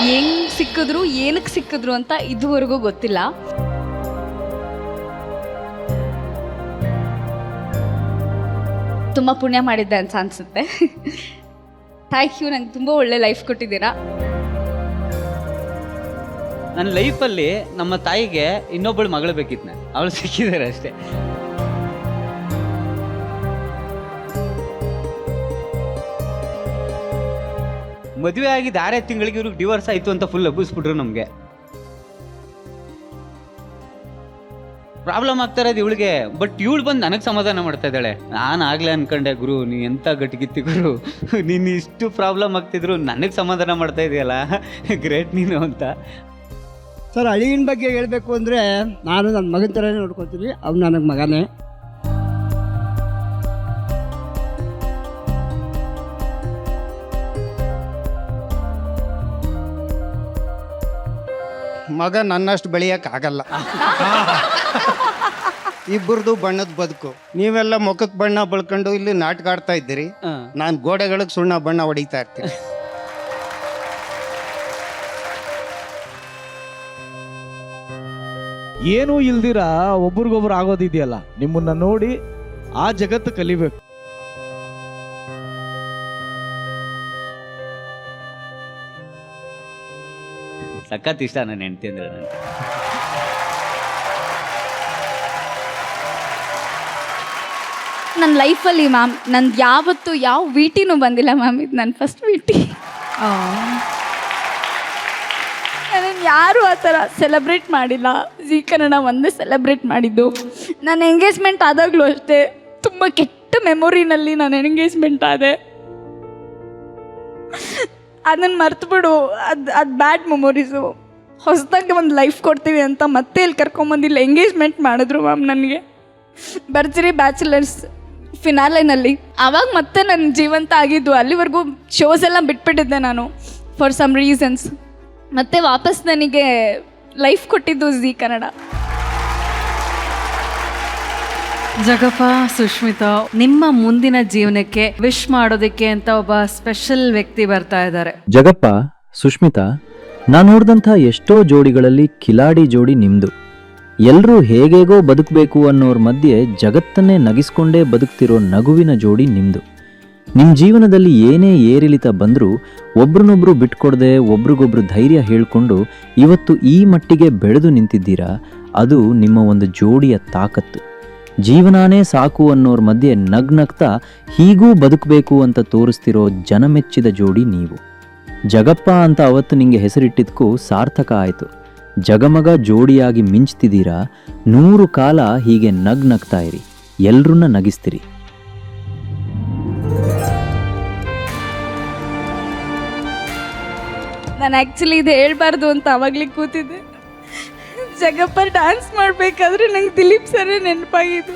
ಹೆಂಗ್ ಸಿಕ್ಕಿದ್ರು ಏನಕ್ಕೆ ಸಿಕ್ಕಿದ್ರು ಅಂತ ಇದುವರೆಗೂ ಗೊತ್ತಿಲ್ಲ. ತುಂಬ ಪುಣ್ಯ ಮಾಡಿದ್ದೆ ಅಂತ ಅನ್ಸುತ್ತೆ. ಥ್ಯಾಂಕ್ ಯು, ನಂಗೆ ತುಂಬ ಒಳ್ಳೆ ಲೈಫ್ ಕೊಟ್ಟಿದ್ದೀರಾ. ನನ್ನ ಲೈಫಲ್ಲಿ ನಮ್ಮ ತಾಯಿಗೆ ಇನ್ನೊಬ್ಬಳು ಮಗಳು ಬೇಕಿತ್ತು, ಅವಳು ಸಿಕ್ಕಿದ್ದಾರೆ ಅಷ್ಟೇ. ಮದುವೆ ಆಗಿದ್ದು 6 ತಿಂಗಳಿಗೆ ಇವ್ರಿಗೆ ಡಿವೋರ್ಸ್ ಆಯಿತು ಅಂತ ಫುಲ್ ಹಬ್ಬಿಸ್ಬಿಟ್ರು. ನಮಗೆ ಪ್ರಾಬ್ಲಮ್ ಆಗ್ತಾ ಇರೋದು ಇವಳಿಗೆ. ಬಟ್ ಇವಳು ಬಂದು ನನಗೆ ಸಮಾಧಾನ ಮಾಡ್ತಾ ಇದ್ದಾಳೆ. ನಾನು ಆಗಲೇ ಅನ್ಕೊಂಡೆ, ಗುರು ನೀ ಎಂಥ ಗಟ್ಟಿಗಿತ್ತಿ ಗುರು, ನೀನು ಇಷ್ಟು ಪ್ರಾಬ್ಲಮ್ ಆಗ್ತಿದ್ರು ನನಗೆ ಸಮಾಧಾನ ಮಾಡ್ತಾ ಇದೆಯಲ್ಲ, ಗ್ರೇಟ್ ನೀನು ಅಂತ. ಸರ್, ಅಳಿಗಿನ ಬಗ್ಗೆ ಹೇಳಬೇಕು ಅಂದರೆ ನಾನು ನನ್ನ ಮಗನ ಥರನೇ ನೋಡ್ಕೊತೀನಿ. ಅವ್ನು ನನಗೆ ಮಗನೇ. ಮಗ ನನ್ನಷ್ಟು ಬೆಳೆಯೋಕ್ಕಾಗಲ್ಲ. ಇಬ್ಬರದು ಬಣ್ಣದ ಬದುಕು. ನೀವೆಲ್ಲ ಮುಖಕ್ಕೆ ಬಣ್ಣ ಬಳ್ಕೊಂಡು ಇಲ್ಲಿ ನಾಟಕ ಆಡ್ತಾ ಇದ್ದೀರಿ, ನಾನು ಗೋಡೆಗಳಿಗೆ ಸುಣ್ಣ ಬಣ್ಣ ಹೊಡಿತಾ ಇರ್ತೀನಿ. ಏನೂ ಇಲ್ದಿರ ಒಬ್ರಿಗೊಬ್ರು ಆಗೋದಿದೆಯಲ್ಲ, ನಿಮ್ಮನ್ನ ನೋಡಿ ಆ ಜಗತ್ತು ಕಲಿಬೇಕು. ಸಖತ್ ಇಷ್ಟ ನನ್ನ ಹೆಂಡತಿ ಅಂದ್ರೆ ನನಗೆ. ನನ್ನ ಲೈಫಲ್ಲಿ ಮ್ಯಾಮ್ ನಂದು ಯಾವತ್ತೂ ಯಾವ ವೀಟಿನೂ ಬಂದಿಲ್ಲ ಮ್ಯಾಮ್. ಇದು ನನ್ನ ಫಸ್ಟ್ ವೀಟಿ. ನನ್ನನ್ನು ಯಾರೂ ಆ ಥರ ಸೆಲೆಬ್ರೇಟ್ ಮಾಡಿಲ್ಲ. ಜೀ ಕನ್ನಡ ಒಂದೇ ಸೆಲೆಬ್ರೇಟ್ ಮಾಡಿದ್ದು. ನನ್ನ ಎಂಗೇಜ್ಮೆಂಟ್ ಆದಾಗಲೂ ಅಷ್ಟೇ ತುಂಬ ಕೆಟ್ಟ ಮೆಮೊರಿನಲ್ಲಿ ನಾನು ಎಂಗೇಜ್ಮೆಂಟ್ ಆದೆ. ಅದನ್ನು ಮರ್ತುಬಿಡು, ಅದು ಬ್ಯಾಡ್ ಮೆಮೊರೀಸು. ಹೊಸದಾಗಿ ಒಂದು ಲೈಫ್ ಕೊಡ್ತೀವಿ ಅಂತ ಮತ್ತೆ ಇಲ್ಲಿ ಕರ್ಕೊಂಬಂದಿಲ್ಲ, ಎಂಗೇಜ್ಮೆಂಟ್ ಮಾಡಿದ್ರು ಮ್ಯಾಮ್ ನನಗೆ ಭರ್ಜರಿ ಬ್ಯಾಚುಲರ್ಸ್ ಫಿನಾಲೆನಲ್ಲಿ. ಆವಾಗ ಮತ್ತೆ ನನ್ನ ಜೀವಂತ ಆಗಿದ್ದು. ಅಲ್ಲಿವರೆಗೂ ಶೋಸ್ ಎಲ್ಲ ಬಿಟ್ಬಿಟ್ಟಿದ್ದೆ ನಾನು ಫಾರ್ ಸಮ್ ರೀಸನ್ಸ್. ಮತ್ತೆ ವಾಪಸ್ ನನಗೆ ಲೈಫ್ ಕೊಟ್ಟಿದ್ದು ಜೀ ಕನ್ನಡ. ಜಗಪ್ಪ, ಸುಷ್ಮಿತಾ, ನಿಮ್ಮ ಮುಂದಿನ ಜೀವನಕ್ಕೆ ವಿಶ್ ಮಾಡೋದಕ್ಕೆ ಅಂತ ಒಬ್ಬ ಸ್ಪೆಷಲ್ ವ್ಯಕ್ತಿ ಬರ್ತಾ ಇದ್ದಾರೆ. ಜಗಪ್ಪ, ಸುಷ್ಮಿತಾ, ನಾನು ನೋಡಿದಂಥ ಎಷ್ಟೋ ಜೋಡಿಗಳಲ್ಲಿ ಕಿಲಾಡಿ ಜೋಡಿ ನಿಮ್ದು. ಎಲ್ಲರೂ ಹೇಗೇಗೋ ಬದುಕಬೇಕು ಅನ್ನೋರ ಮಧ್ಯೆ ಜಗತ್ತನ್ನೇ ನಗಿಸ್ಕೊಂಡೇ ಬದುಕ್ತಿರೋ ನಗುವಿನ ಜೋಡಿ ನಿಮ್ದು. ನಿಮ್ಮ ಜೀವನದಲ್ಲಿ ಏನೇ ಏರಿಳಿತ ಬಂದರೂ ಒಬ್ರನ್ನೊಬ್ರು ಬಿಟ್ಕೊಡದೆ ಒಬ್ರಿಗೊಬ್ರು ಧೈರ್ಯ ಹೇಳ್ಕೊಂಡು ಇವತ್ತು ಈ ಮಟ್ಟಿಗೆ ಬೆಳೆದು ನಿಂತಿದ್ದೀರಾ. ಅದು ನಿಮ್ಮ ಒಂದು ಜೋಡಿಯ ತಾಕತ್ತು. ಜೀವನಾನೇ ಸಾಕು ಅನ್ನೋರ ಮಧ್ಯೆ ನಗ್ನಗ್ತಾ ಹೀಗೂ ಬದುಕಬೇಕು ಅಂತ ತೋರಿಸ್ತಿರೋ ಜನಮೆಚ್ಚಿದ ಜೋಡಿ ನೀವು. ಜಗಪ್ಪ ಅಂತ ಅವತ್ತು ನಿಂಗೆ ಹೆಸರಿಟ್ಟಿದ್ದಕ್ಕೂ ಸಾರ್ಥಕ ಆಯಿತು. ಜಗಮಗ ಜೋಡಿಯಾಗಿ ಮಿಂಚ್ತಿದ್ದೀರಾ. 100 ಕಾಲ ಹೀಗೆ ನಗ್ನಗ್ತಾ ಇರಿ, ಎಲ್ರನ್ನ ನಗಿಸ್ತಿರಿ. ನಾನು ಆ್ಯಕ್ಚುಲಿ ಇದು ಹೇಳ್ಬಾರ್ದು ಅಂತ ಅವಾಗಲೇ ಕೂತಿದ್ದೆ. ಜಗಪ್ಪ ಡ್ಯಾನ್ಸ್ ಮಾಡಬೇಕಾದ್ರೆ ನಂಗೆ ದಿಲೀಪ್ ಸರೇ ನೆನಪಾಗಿದ್ದು.